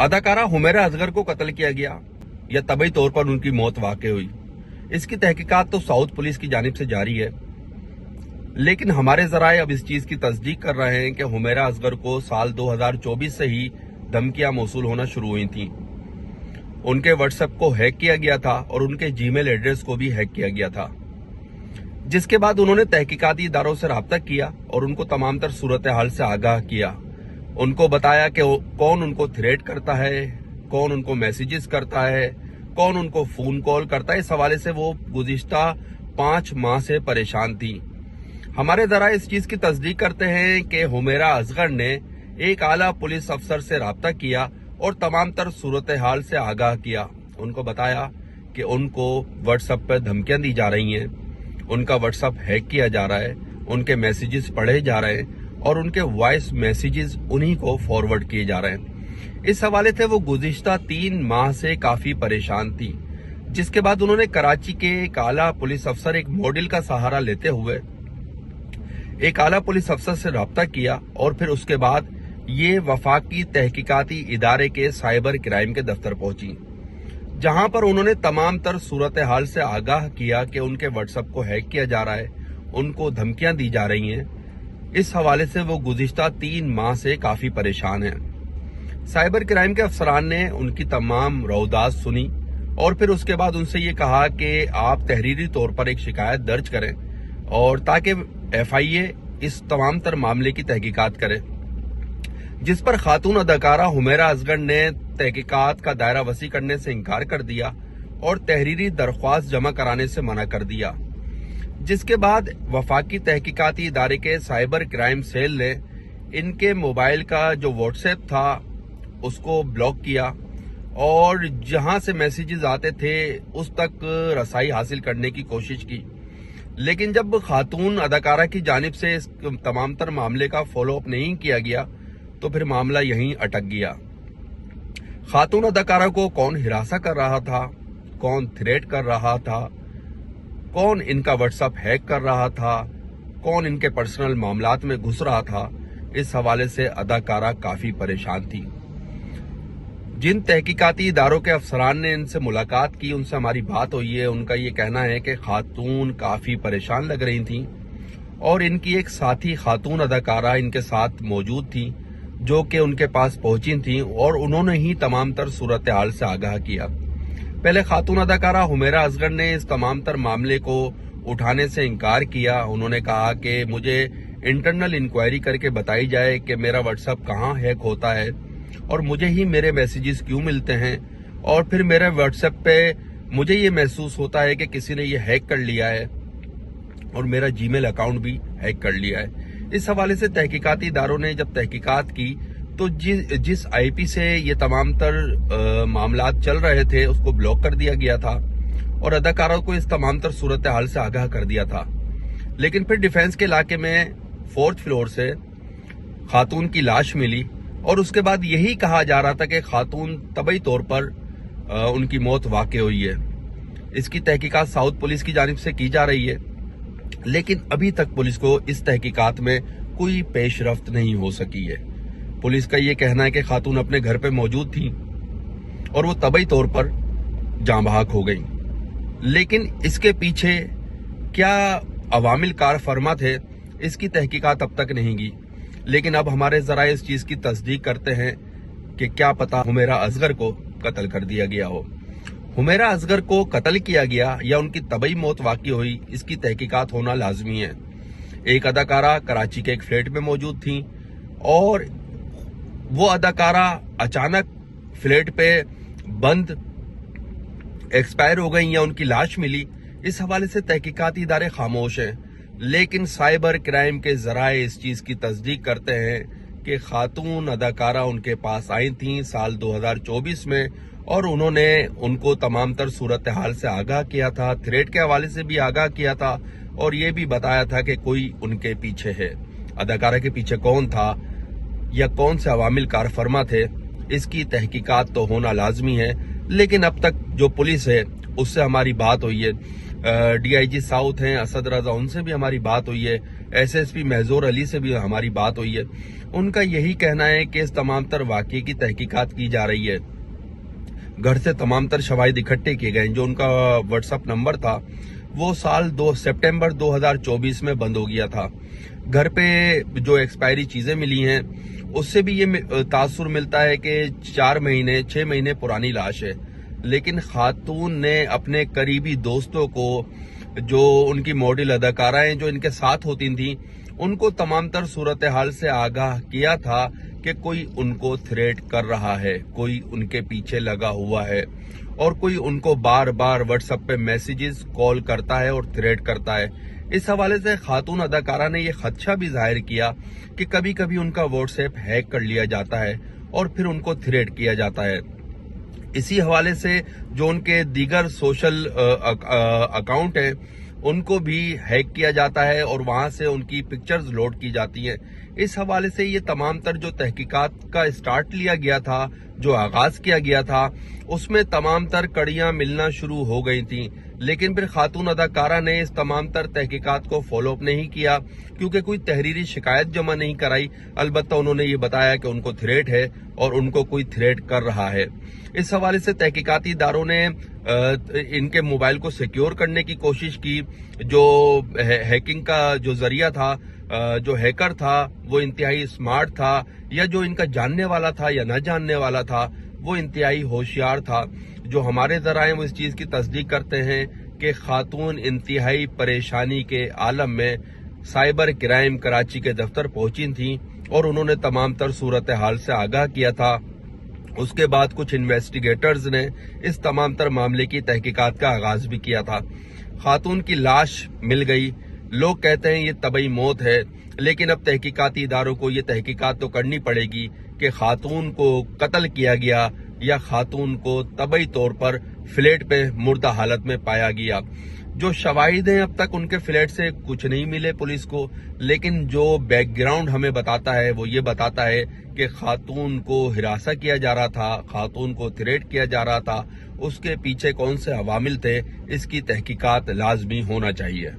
अदाकारा हुमैरा असगर को कत्ल किया गया या तबई तौर पर उनकी मौत वाक़ हुई, इसकी तहकीकात तो साउथ पुलिस की जानिब से जारी है। लेकिन हमारे जराए अब इस चीज की तस्दीक कर रहे हैं कि हुमैरा असगर को साल 2024 से ही धमकियां मौसूल होना शुरू हुई थीं। उनके व्हाट्सएप को हैक किया गया था और उनके जीमेल एड्रेस को भी हैक किया गया था, जिसके बाद उन्होंने तहकीकाती इदारों से राब्ता किया और उनको तमाम तर सूरत हाल से आगाह किया। उनको बताया कि कौन उनको थ्रेट करता है, कौन उनको मैसेजेस करता है, कौन उनको फोन कॉल करता है। इस हवाले से वो गुज़िश्ता 5 माह से परेशान थी। हमारे जरा इस चीज की तस्दीक करते हैं कि हुमैरा असगर ने एक आला पुलिस अफसर से राब्ता किया और तमाम तर सूरत हाल से आगाह किया। उनको बताया कि उनको व्हाट्सएप पर धमकियां दी जा रही हैं, उनका व्हाट्सएप हैक किया जा रहा है, उनके मैसेजेस पढ़े जा रहे हैं और उनके वॉइस मैसेजेस उन्हीं को फॉरवर्ड किए जा रहे हैं। इस हवाले से वो गुज़िश्ता 3 माह से काफी परेशान थी, जिसके बाद उन्होंने कराची के एक आला पुलिस अफसर, एक मॉडल का सहारा लेते हुए एक आला पुलिस अफसर से राब्ता किया और फिर उसके बाद ये वफाकी तहकीकाती इदारे के साइबर क्राइम के दफ्तर पहुंची, जहां पर उन्होंने तमाम तर सूरत हाल से आगाह किया कि उनके व्हाट्सएप को हैक किया जा रहा है, उनको धमकियां दी जा रही हैं। इस हवाले से वो गुज़िश्ता 3 माह से काफी परेशान हैं। साइबर क्राइम के अफसरान ने उनकी तमाम रौदात सुनी और फिर उसके बाद उनसे ये कहा कि आप तहरीरी तौर पर एक शिकायत दर्ज करें और ताकि FIA इस तमाम तर मामले की तहकीकात करे, जिस पर खातून अदाकारा हुमैरा असगर ने तहकीकात का दायरा वसी करने से इनकार कर दिया और तहरीरी दरख्वास्त जमा कराने से मना कर दिया। जिसके बाद वफाकी तहकीकाती इदारे के साइबर क्राइम सेल ने इनके मोबाइल का जो व्हाट्सएप था उसको ब्लॉक किया और जहां से मैसेजेस आते थे उस तक रसाई हासिल करने की कोशिश की। लेकिन जब खातून अदाकारा की जानिब से इस तमाम तर मामले का फॉलो अप नहीं किया गया तो फिर मामला यहीं अटक गया। खातून अदाकारा को कौन हिरासा कर रहा था, कौन थ्रेट कर रहा था, कौन इनका व्हाट्सएप हैक कर रहा था, कौन इनके पर्सनल मामलात में घुस रहा था, इस हवाले से अदाकारा काफी परेशान थी। जिन तहकीकाती इदारों के अफसरान ने इनसे मुलाकात की, उनसे हमारी बात हुई है, उनका ये कहना है कि खातून काफी परेशान लग रही थी और इनकी एक साथी खातून अदाकारा इनके साथ मौजूद थी जो कि उनके पास पहुंची थी और उन्होंने ही तमाम तर सूरत हाल से आगाह किया। पहले खातून अदाकारा हुमैरा असगर ने इस तमाम तर मामले को उठाने से इनकार किया। उन्होंने कहा कि मुझे इंटरनल इंक्वायरी करके बताई जाए कि मेरा व्हाट्सएप कहाँ हैक होता है और मुझे ही मेरे मैसेजेस क्यों मिलते हैं और फिर मेरे व्हाट्सएप पे मुझे ये महसूस होता है कि किसी ने ये हैक कर लिया है और मेरा जीमेल अकाउंट भी हैक कर लिया है। इस हवाले से तहकीकाती इदारों ने जब तहकीकात की तो जिस IP से ये तमाम तर मामलात चल रहे थे उसको ब्लॉक कर दिया गया था और अदाकारों को इस तमाम तर सूरत हाल से आगाह कर दिया था। लेकिन फिर डिफेंस के इलाके में 4th फ्लोर से खातून की लाश मिली और उसके बाद यही कहा जा रहा था कि खातून तबई तौर पर उनकी मौत वाक़ हुई है। इसकी तहकीकात साउथ पुलिस की जानिब से की जा रही है, लेकिन अभी तक पुलिस को इस तहकीकात में कोई पेशरफ्त नहीं हो सकी है। पुलिस का ये कहना है कि खातून अपने घर पे मौजूद थी और वो तबई तौर पर जाँ बहक हो गई, लेकिन इसके पीछे क्या अवामिल कार फरमा थे इसकी तहकीकात अब तक नहीं की। लेकिन अब हमारे जरा इस चीज की तस्दीक करते हैं कि क्या पता हुमैरा असगर को कत्ल कर दिया गया हो। हुमैरा असगर को कत्ल किया गया या उनकी तबई मौत वाक़ हुई, इसकी तहकीकात होना लाजमी है। एक अदाकारा कराची के एक फ्लैट में मौजूद थी और वो अदाकारा अचानक फ्लैट पे बंद एक्सपायर हो गई या उनकी लाश मिली, इस हवाले से तहकीकाती इदारे खामोश हैं। लेकिन साइबर क्राइम के जराए इस चीज की तस्दीक करते हैं कि खातून अदाकारा उनके पास आई थी साल 2024 में और उन्होंने उनको तमाम तर सूरत हाल से आगाह किया था, थ्रेट के हवाले से भी आगाह किया था और ये भी बताया था कि कोई उनके पीछे है। अदाकारा के पीछे कौन था या कौन से अवामिल कार फरमा थे, इसकी तहकीकात तो होना लाजमी है। लेकिन अब तक जो पुलिस है उससे हमारी बात हुई है, DIG साउथ हैं असद रजा, उनसे भी हमारी बात हुई है, SSP महजूर अली से भी हमारी बात हुई है। उनका यही कहना है कि इस तमाम तर वाक़ये की तहकीकात की जा रही है। घर से तमाम तर शवाहिद इकट्ठे किए गए। जो उनका व्हाट्सएप नंबर था वो सितंबर 2024 में बंद हो गया था। घर पे जो एक्सपायरी चीजें मिली हैं उससे भी ये तासुर मिलता है कि 6 महीने पुरानी लाश है। लेकिन खातून ने अपने करीबी दोस्तों को, जो उनकी मॉडल अदाकाराएं जो इनके साथ होती थी, उनको तमाम तर सूरत हाल से आगाह किया था कि कोई उनको थ्रेट कर रहा है, कोई उनके पीछे लगा हुआ है और कोई उनको बार बार व्हाट्सएप पे मैसेजेस कॉल करता है और थ्रेट करता है। इस हवाले से खातून अदाकारा ने यह खदशा भी जाहिर किया कि कभी कभी उनका व्हाट्सएप हैक कर लिया जाता है और फिर उनको थ्रेट किया जाता है। इसी हवाले से जो उनके दीगर सोशल अकाउंट है उनको भी हैक किया जाता है और वहां से उनकी पिक्चर्स लोड की जाती हैं। इस हवाले से ये तमाम तर जो तहकीकात का स्टार्ट लिया गया था, जो आगाज किया गया था, उसमें तमाम तर कड़ियां मिलना शुरू हो गई थी। लेकिन फिर खातून अदाकारा ने इस तमाम तर तहकीकात को फॉलो अप नहीं किया क्योंकि कोई तहरीरी शिकायत जमा नहीं कराई। अलबत्ता उन्होंने ये बताया कि उनको थ्रेट है और उनको कोई थ्रेट कर रहा है। इस हवाले से तहकीकाती इदारों ने इनके मोबाइल को सिक्योर करने की कोशिश की। जो हैकिंग का जो जरिया था, जो हैकर था वो इंतहाई स्मार्ट था, या जो इनका जानने वाला था या न जानने वाला था वो इंतहाई होशियार था। जो हमारे ज़राए वो इस चीज़ की तस्दीक करते हैं कि खातून इंतहाई परेशानी के आलम में साइबर क्राइम कराची के दफ्तर पहुंची थी और उन्होंने तमाम तर सूरत हाल से आगाह किया था। उसके बाद कुछ इन्वेस्टिगेटर्स ने इस तमाम तर मामले की तहकीकात का आगाज भी किया था। खातून की लाश मिल गई। लोग कहते हैं ये तबई मौत है, लेकिन अब तहकीकाती इदारों को ये तहकीकात तो करनी पड़ेगी कि खातून को कत्ल किया गया या खातून को तबई तौर पर फ्लैट पे मुर्दा हालत में पाया गया। जो शवाहिद हैं अब तक उनके फ्लैट से कुछ नहीं मिले पुलिस को, लेकिन जो बैकग्राउंड हमें बताता है वो ये बताता है कि खातून को हिरासा किया जा रहा था, खातून को थ्रेट किया जा रहा था। उसके पीछे कौन से अवामिल थे, इसकी तहकीकात लाजमी होना चाहिए।